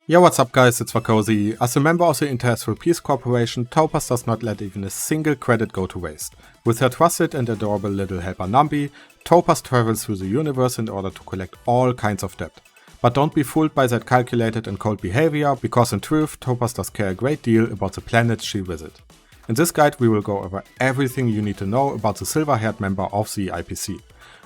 Yo, what's up guys, it's Cozy. As a member of the International Peace Corporation, Topaz does not let even a single credit go to waste. With her trusted and adorable little helper Numby, Topaz travels through the universe in order to collect all kinds of debt. But don't be fooled by that calculated and cold behavior, because in truth, Topaz does care a great deal about the planets she visits. In this guide we will go over everything you need to know about the silver-haired member of the IPC.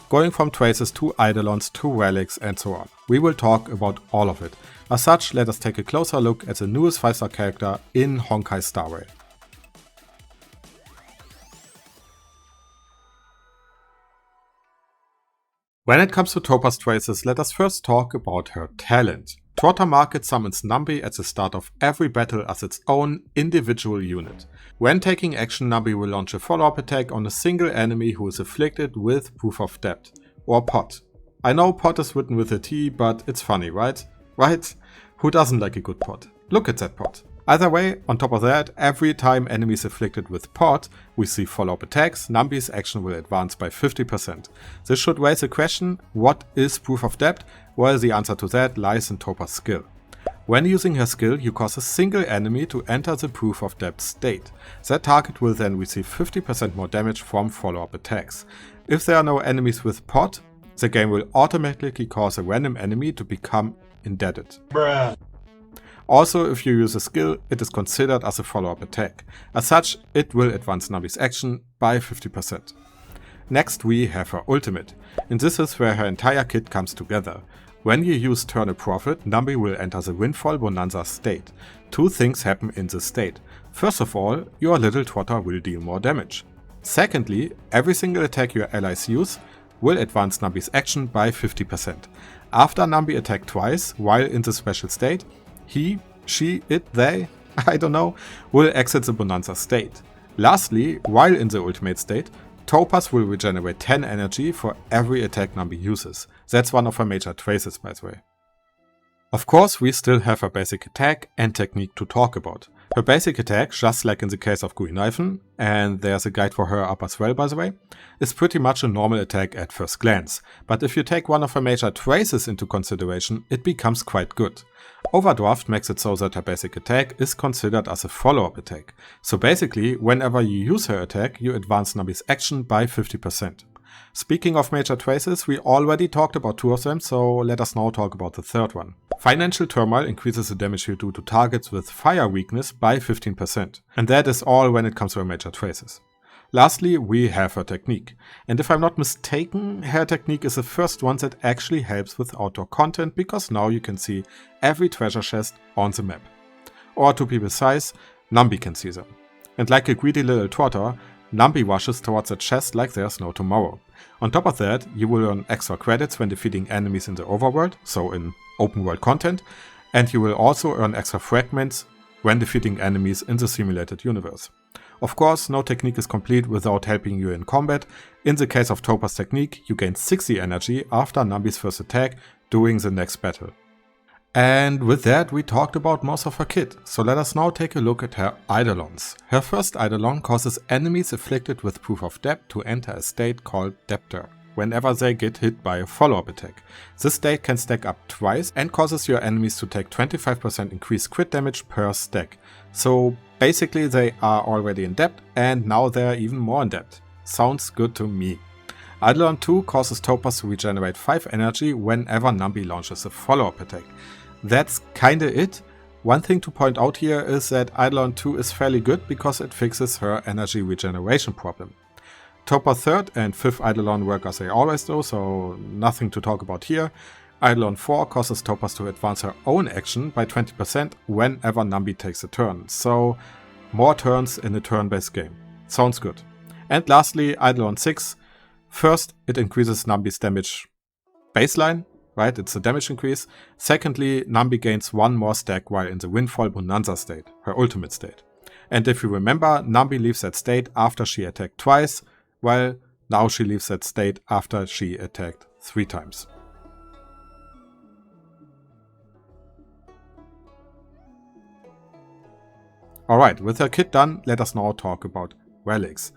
Going from traces to Eidolons to Relics and so on. We will talk about all of it. As such, let us take a closer look at the newest 5-star character in Honkai Star Rail. When it comes to Topaz traces, let us first talk about her talent. Trotter Market summons Numby at the start of every battle as its own individual unit. When taking action, Numby will launch a follow-up attack on a single enemy who is afflicted with Proof of Debt, or POT. I know POT is written with a T, but it's funny, right? Right? Who doesn't like a good POT? Look at that POT. Either way, on top of that, every time enemies afflicted with POT we see follow-up attacks, Numby's action will advance by 50%. This should raise the question, what is Proof of Debt? Well, the answer to that lies in Topaz's skill. When using her skill, you cause a single enemy to enter the Proof of Debt state. That target will then receive 50% more damage from follow-up attacks. If there are no enemies with POT, the game will automatically cause a random enemy to become indebted. Bruh. Also, if you use a skill, it is considered as a follow-up attack. As such, it will advance Numby's action by 50%. Next we have her ultimate, and this is where her entire kit comes together. When you use Turn a Profit, Numby will enter the Windfall Bonanza state. Two things happen in this state. First of all, your little trotter will deal more damage. Secondly, every single attack your allies use will advance Numby's action by 50%. After Numby attacked twice while in the special state, he, she, it, they, I don't know, will exit the Bonanza state. Lastly, while in the ultimate state, Topaz will regenerate 10 energy for every attack Numby uses. That's one of her major traces, by the way. Of course, we still have her basic attack and technique to talk about. Her basic attack, just like in the case of Guinaifen, and there's a guide for her up as well by the way, is pretty much a normal attack at first glance. But if you take one of her major traces into consideration, it becomes quite good. Overdraft makes it so that her basic attack is considered as a follow-up attack. So basically, whenever you use her attack, you advance Numby's action by 50%. Speaking of major traces, we already talked about two of them, so let us now talk about the third one. Financial Turmoil increases the damage you do to targets with fire weakness by 15%. And that is all when it comes to her major traces. Lastly, we have her technique. And if I'm not mistaken, her technique is the first one that actually helps with outdoor content, because now you can see every treasure chest on the map. Or to be precise, Numby can see them. And like a greedy little trotter, Numby rushes towards a chest like there's no tomorrow. On top of that, you will earn extra credits when defeating enemies in the overworld, so in open world content, and you will also earn extra fragments when defeating enemies in the simulated universe. Of course, no technique is complete without helping you in combat. In the case of Topaz's technique, you gain 60 energy after Numby's first attack during the next battle. And with that, we talked about most of her kit, so let us now take a look at her Eidolons. Her first Eidolon causes enemies afflicted with Proof of Debt to enter a state called Debtor, whenever they get hit by a follow-up attack. This state can stack up twice and causes your enemies to take 25% increased crit damage per stack. So basically they are already in debt and now they're even more in debt. Sounds good to me. Eidolon 2 causes Topaz to regenerate 5 energy whenever Numby launches a follow-up attack. That's kinda it. One thing to point out here is that Eidolon 2 is fairly good because it fixes her energy regeneration problem. Topaz 3rd and 5th Eidolon work as they always do, so nothing to talk about here. Eidolon 4 causes Topaz to advance her own action by 20% whenever Numby takes a turn, so more turns in a turn-based game. Sounds good. And lastly, Eidolon 6. First, it increases Numby's damage baseline, right? It's a damage increase. Secondly, Numby gains 1 more stack while in the Windfall Bonanza state, her ultimate state. And if you remember, Numby leaves that state after she attacked twice, while now she leaves that state after she attacked 3 times. Alright, with her kit done, let us now talk about Relics.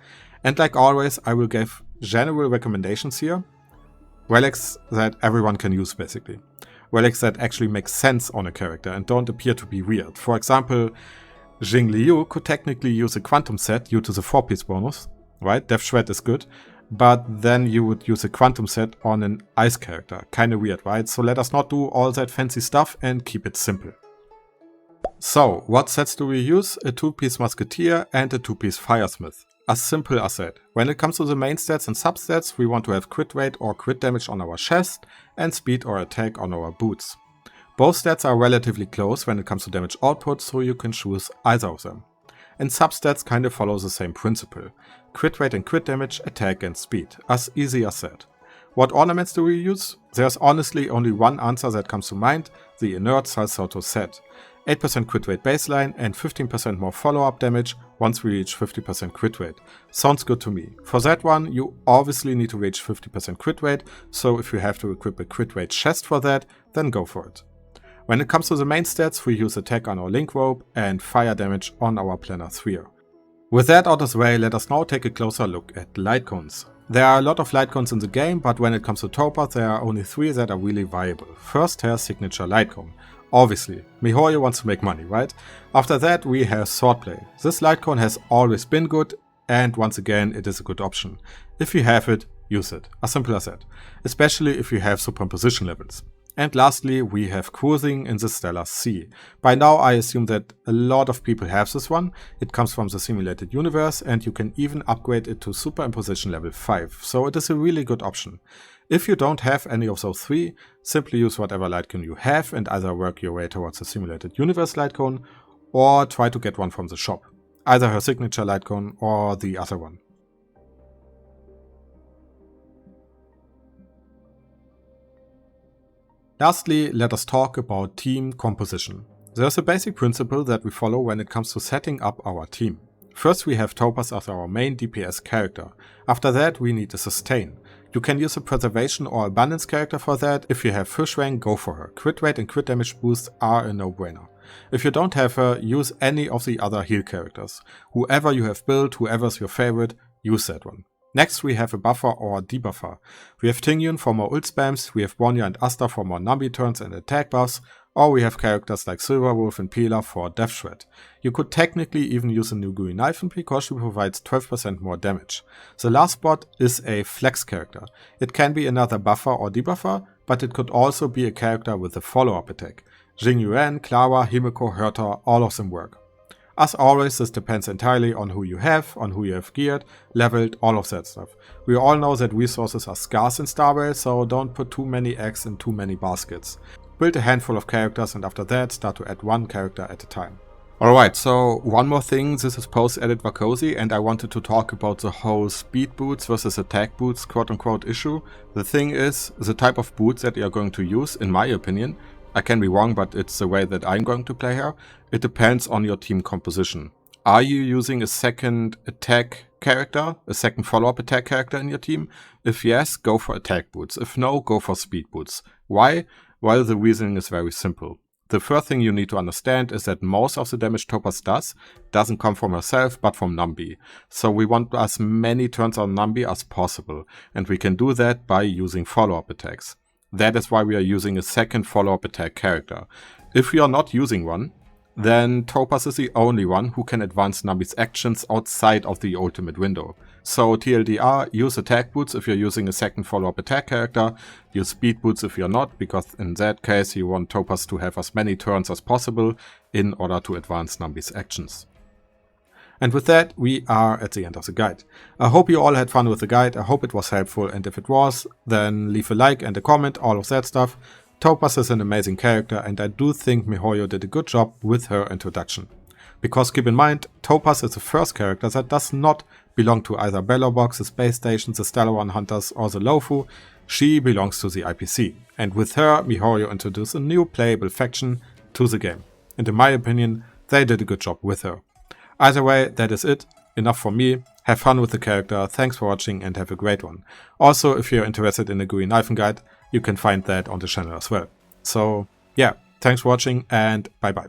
And like always, I will give general recommendations here. Relics that everyone can use basically. relics that actually make sense on a character and don't appear to be weird. For example, Jing Liu could technically use a quantum set due to the 4-piece bonus, right? Death Shred is good, but then you would use a quantum set on an ice character. Kinda weird, right? So let us not do all that fancy stuff and keep it simple. So, what sets do we use? A 2-piece Musketeer and a 2-piece Firesmith. As simple as that. When it comes to the main stats and substats, we want to have crit rate or crit damage on our chest and speed or attack on our boots. Both stats are relatively close when it comes to damage output, so you can choose either of them. And substats kind of follow the same principle. Crit rate and crit damage, attack and speed. As easy as that. What ornaments do we use? There's honestly only one answer that comes to mind, the Inert Salsoto set. 8% crit rate baseline and 15% more follow-up damage once we reach 50% crit rate. Sounds good to me. For that one, you obviously need to reach 50% crit rate, so if you have to equip a crit rate chest for that, then go for it. When it comes to the main stats, we use attack on our link rope and fire damage on our planar sphere. With that out of the way, let us now take a closer look at Lightcones. There are a lot of Lightcones in the game, but when it comes to Topaz, there are only 3 that are really viable. First, her signature Lightcone. Obviously, MiHoYo wants to make money, right? After that, we have Swordplay. This Lightcone has always been good, and once again, it is a good option. If you have it, use it. As simple as that. Especially if you have superimposition levels. And lastly, we have Cruising in the Stellar Sea. By now, I assume that a lot of people have this one. It comes from the simulated universe, and you can even upgrade it to superimposition level 5. So it is a really good option. If you don't have any of those 3, simply use whatever Lightcone you have and either work your way towards the simulated universe Lightcone or try to get one from the shop. Either her signature Lightcone or the other one. Lastly, let us talk about team composition. There's a basic principle that we follow when it comes to setting up our team. First, we have Topaz as our main DPS character. After that, we need a sustain. You can use a preservation or abundance character for that. If you have Fish Rank, go for her. Crit rate and crit damage boosts are a no-brainer. If you don't have her, use any of the other heal characters. Whoever you have built, whoever's your favorite, use that one. Next, we have a buffer or debuffer. We have Tingyun for more ult spams, we have Bonya and Asta for more Numby turns and attack buffs, or we have characters like Silverwolf and Pela for Death Shred. You could technically even use a Nuguri Knifen because she provides 12% more damage. The last spot is a flex character. It can be another buffer or debuffer, but it could also be a character with a follow-up attack. Jing Yuan, Clara, Himeko, Herta, all of them work. As always, this depends entirely on who you have geared, leveled, all of that stuff. We all know that resources are scarce in Star Rail, so don't put too many eggs in too many baskets. Build a handful of characters and after that start to add one character at a time. Alright, so one more thing, this is post-edit Vakosi and I wanted to talk about the whole speed boots versus attack boots quote-unquote issue. The thing is, the type of boots that you're going to use, in my opinion, I can be wrong, but it's the way that I'm going to play here. It depends on your team composition. Are you using a second attack character, a second follow-up attack character in your team? If yes, go for attack boots. If no, go for speed boots. Why? Well, the reasoning is very simple. The first thing you need to understand is that most of the damage Topaz doesn't come from herself, but from Numby. So we want as many turns on Numby as possible, and we can do that by using follow-up attacks. That is why we are using a second follow-up attack character. If we are not using one, then Topaz is the only one who can advance Numby's actions outside of the ultimate window. So TLDR, use attack boots if you're using a second follow-up attack character, use speed boots if you're not, because in that case you want Topaz to have as many turns as possible in order to advance Numby's actions. And with that, we are at the end of the guide. I hope you all had fun with the guide, I hope it was helpful, and if it was, then leave a like and a comment, all of that stuff. Topaz is an amazing character and I do think MiHoYo did a good job with her introduction. Because keep in mind, Topaz is the first character that does not belong to either Bellobox, the Space Station, the Stellaron Hunters or the Lofu. She belongs to the IPC. And with her, MiHoYo introduced a new playable faction to the game. And in my opinion, they did a good job with her. Either way, that is it. Enough for me. Have fun with the character, thanks for watching and have a great one. Also, if you're interested in the GUI Knifen guide, you can find that on the channel as well. So yeah, thanks for watching and bye bye.